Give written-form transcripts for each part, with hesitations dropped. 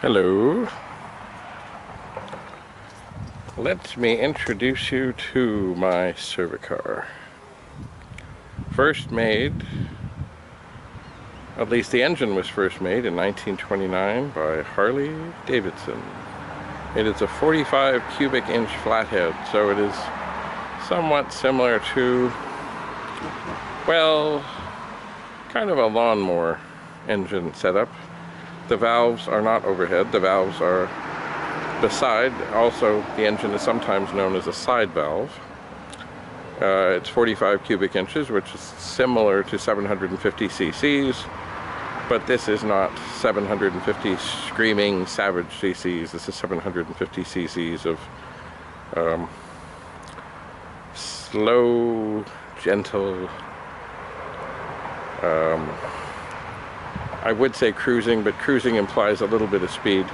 Hello. Let me introduce you to my Servi-Car. First made, at least the engine was first made in 1929 by Harley-Davidson. It is a 45 cubic inch flathead, so it is somewhat similar to, well, kind of a lawnmower engine setup. The valves are not overhead, the valves are beside. Also, the engine is sometimes known as a side valve. It's 45 cubic inches, which is similar to 750 cc's, but this is not 750 screaming savage cc's. This is 750 cc's of slow, gentle, I would say cruising, but cruising implies a little bit of speed.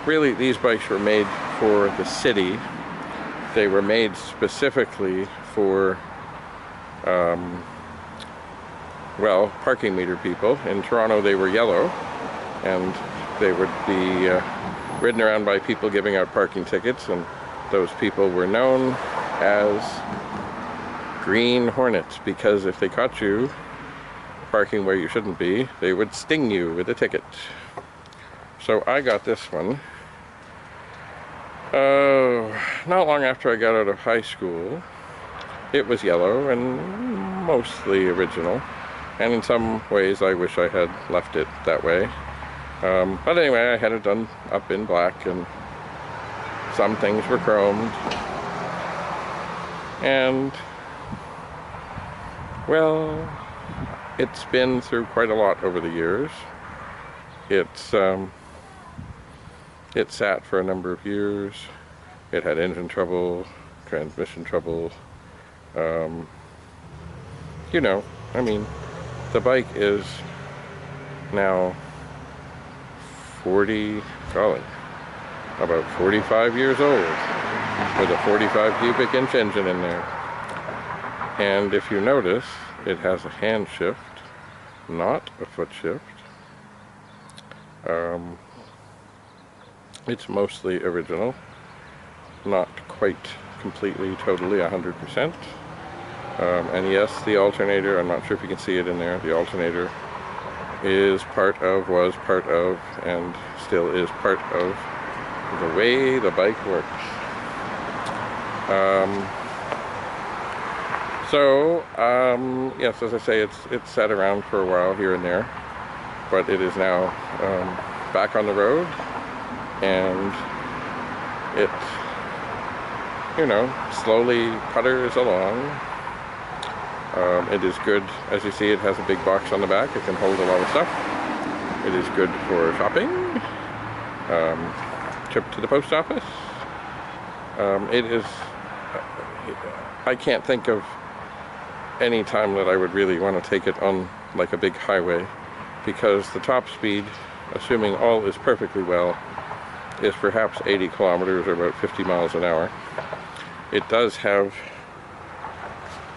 Really, these bikes were made for the city. They were made specifically for, well, parking meter people. In Toronto, they were yellow, and they would be ridden around by people giving out parking tickets, and those people were known as Green Hornets, because if they caught you parking where you shouldn't be, they would sting you with a ticket. So I got this one not long after I got out of high school. It was yellow and mostly original, and in some ways I wish I had left it that way. But anyway, I had it done up in black, and some things were chromed, and well, it's been through quite a lot over the years. It sat for a number of years. It had engine trouble, transmission trouble. You know, I mean, the bike is now about 45 years old, with a 45 cubic inch engine in there. And if you notice, it has a hand shift, not a foot shift. It's mostly original, not quite completely, totally 100%. And yes, the alternator, I'm not sure if you can see it in there, the alternator is was part of, and still is part of the way the bike works. Yes, as I say, it's sat around for a while here and there, but it is now back on the road, and it, you know, slowly putters along. It is good, as you see, it has a big box on the back. It can hold a lot of stuff. It is good for shopping, trip to the post office. It is, I can't think of any time that I would really want to take it on like a big highway, because the top speed, assuming all is perfectly well, is perhaps 80 kilometers or about 50 miles an hour. It does have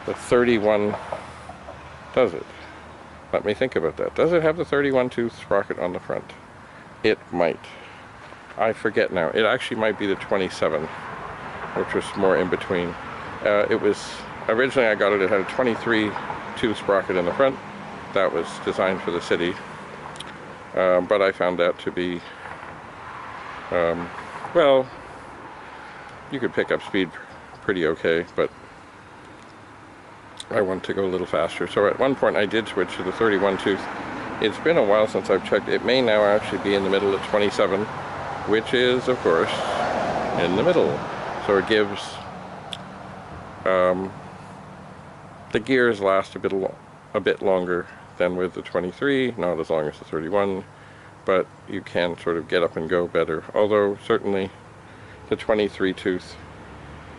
the 31, does it? Let me think about that. Does it have the 31 tooth sprocket on the front? It might. I forget now. It actually might be the 27, which was more in between. It was, originally I got it, it had a 23 tooth sprocket in the front. That was designed for the city. But I found that to be, well, you could pick up speed pretty okay, but I want to go a little faster. So at one point I did switch to the 31 tooth. It's been a while since I've checked. It may now actually be in the middle at 27, which is, of course, in the middle. So it gives, the gears last a bit longer than with the 23, not as long as the 31, but you can sort of get up and go better. Although certainly the 23 tooth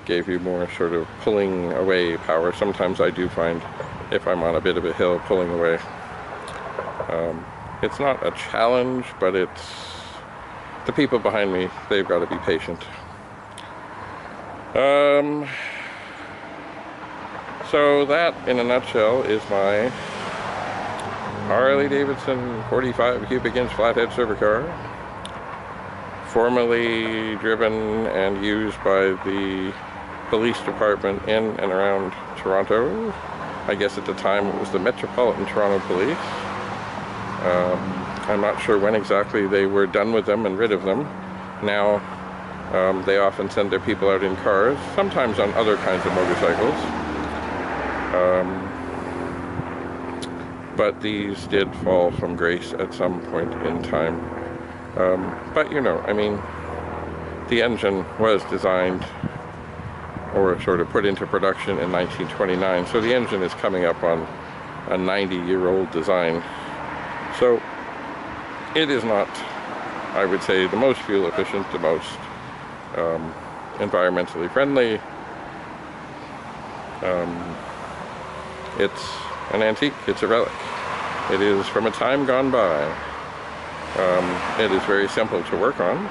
gave you more sort of pulling away power. Sometimes I do find, if I'm on a bit of a hill, pulling away. It's not a challenge, but it's, the people behind me, they've got to be patient. So that, in a nutshell, is my Harley-Davidson 45 cubic inch flathead Servi-Car. formerly driven and used by the police department in and around Toronto. I guess at the time it was the Metropolitan Toronto Police. I'm not sure when exactly they were done with them and rid of them. Now they often send their people out in cars, sometimes on other kinds of motorcycles. But these did fall from grace at some point in time. But you know, I mean, the engine was designed or sort of put into production in 1929, so the engine is coming up on a 90-year-old design. So it is not, I would say, the most fuel efficient, the most environmentally friendly. It's an antique, it's a relic. It is from a time gone by. It is very simple to work on,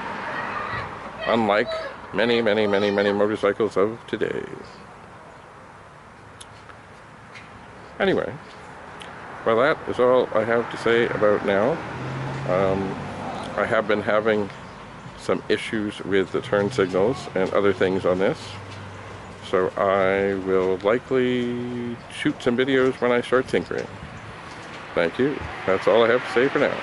unlike many motorcycles of today. Anyway, well, that is all I have to say about now. I have been having some issues with the turn signals and other things on this, so I will likely shoot some videos when I start tinkering. Thank you. That's all I have to say for now.